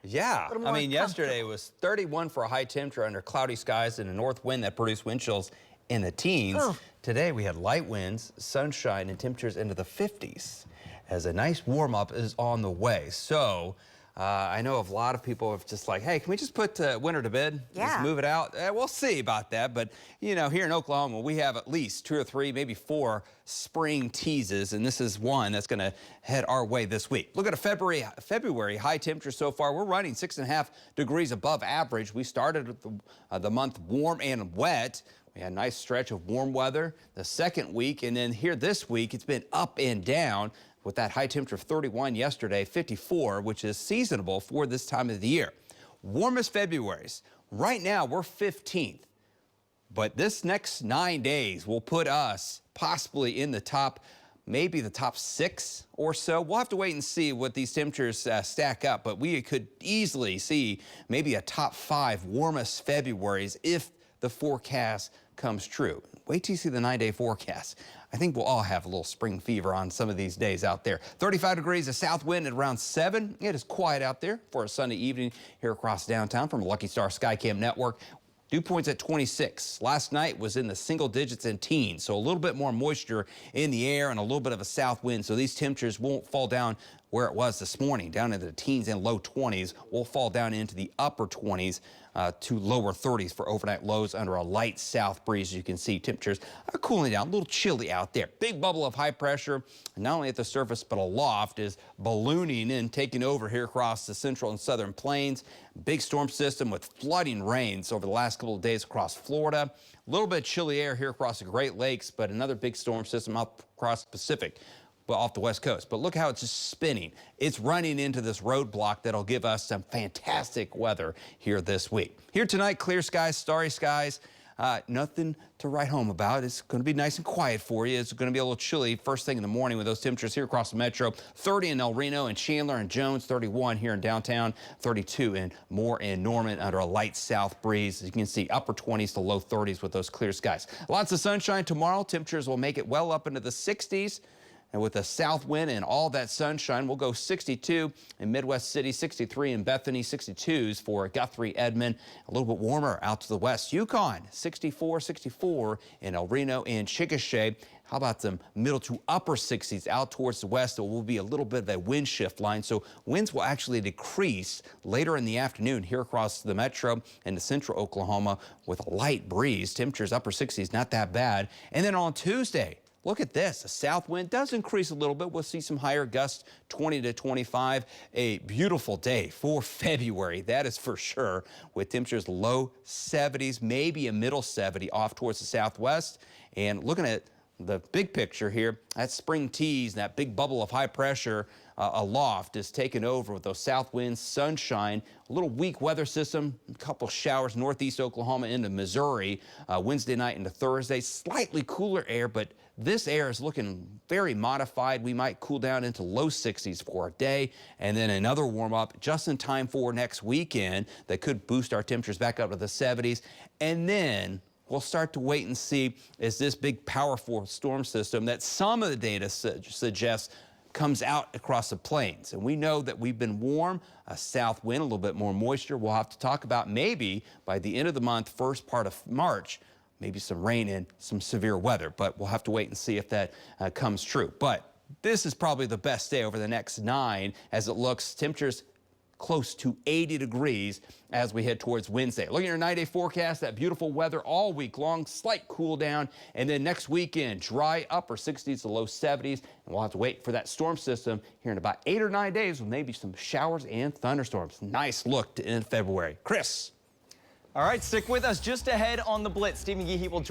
Yeah, I mean, yesterday was 31 for a high temperature under cloudy skies and a north wind that produced wind chills in the teens. Oh. Today we had light winds, sunshine, and temperatures into the 50s as a nice warm up is on the way. So I know a lot of people have just like, hey, can we just put winter to bed? Yeah. Just move it out? We'll see about that. But, you know, here in Oklahoma, we have at least 2 or 3, maybe 4 spring teases, and this is one that's going to head our way this week. Look at a February high temperature so far. We're running 6.5 degrees above average. We started the month warm and wet. We had a nice stretch of warm weather the second week, and then here this week, it's been up and down with that high temperature of 31 yesterday, 54, which is seasonable for this time of the year. Warmest Februaries. Right now, we're 15th, but this next 9 days will put us possibly in the top, maybe the top 6 or so. We'll have to wait and see what these temperatures stack up, but we could easily see maybe a top 5 warmest Februaries if the forecast comes true. Wait till you see the 9-day forecast. I think we'll all have a little spring fever on some of these days out there. 35 degrees, a south wind at around 7. It is quiet out there for a Sunday evening here across downtown from Lucky Star Skycam Network. Dew points at 26. Last night was in the single digits and teens, so a little bit more moisture in the air and a little bit of a south wind, so these temperatures won't fall down where it was this morning, down into the teens and low 20s. We'll fall down into the upper 20s to lower 30s for overnight lows under a light south breeze. As you can see, temperatures are cooling down, a little chilly out there. Big bubble of high pressure, not only at the surface but aloft, is ballooning and taking over here across the central and southern plains. Big storm system with flooding rains over the last couple of days across Florida. A little bit of chilly air here across the Great Lakes, but another big storm system up across the Pacific. Well, off the west coast, but look how it's just spinning. It's running into this roadblock that'll give us some fantastic weather here this week. Here tonight, clear skies, starry skies. Nothing to write home about. It's going to be nice and quiet for you. It's going to be a little chilly first thing in the morning with those temperatures here across the metro. 30 in El Reno and Chandler and Jones, 31 here in downtown, 32 in Moore and Norman under a light south breeze. As you can see, upper 20s to low 30s with those clear skies. Lots of sunshine tomorrow. Temperatures will make it well up into the 60s. And with a south wind and all that sunshine, we'll go 62 in Midwest City, 63 in Bethany, 62s for Guthrie, Edmond. A little bit warmer out to the west. Yukon, 64, 64 in El Reno and Chickasha. How about some middle to upper 60s out towards the west? There will be a little bit of a wind shift line, so winds will actually decrease later in the afternoon here across the metro and the central Oklahoma with a light breeze. Temperatures upper 60s, not that bad. And then on Tuesday, look at this. The south wind does increase a little bit. We'll see some higher gusts, 20 to 25. A beautiful day for February, that is for sure, with temperatures low 70s, maybe a middle 70 off towards the southwest. And looking at the big picture here, that spring tease, that big bubble of high pressure aloft is taken over with those south winds, sunshine, a little weak weather system, a couple showers northeast Oklahoma into Missouri Wednesday night into Thursday. Slightly cooler air, but this air is looking very modified. We might cool down into low 60s for a day, and then another warm up just in time for next weekend that could boost our temperatures back up to the 70s. And then we'll start to wait and see as this big powerful storm system that some of the data suggests comes out across the plains. And we know that we've been warm, a south wind, a little bit more moisture. We'll have to talk about maybe by the end of the month, first part of March, maybe some rain and some severe weather, but we'll have to wait and see if that comes true. But this is probably the best day over the next 9 as it looks. Temperatures close to 80 degrees as we head towards Wednesday. Looking at your 9-day forecast, that beautiful weather all week long, slight cool down, and then next weekend, dry upper 60s to low 70s, and we'll have to wait for that storm system here in about 8 or 9 days with maybe some showers and thunderstorms. Nice look to end February. Chris. All right, stick with us. Just ahead on the Blitz, Stephen Geehy will join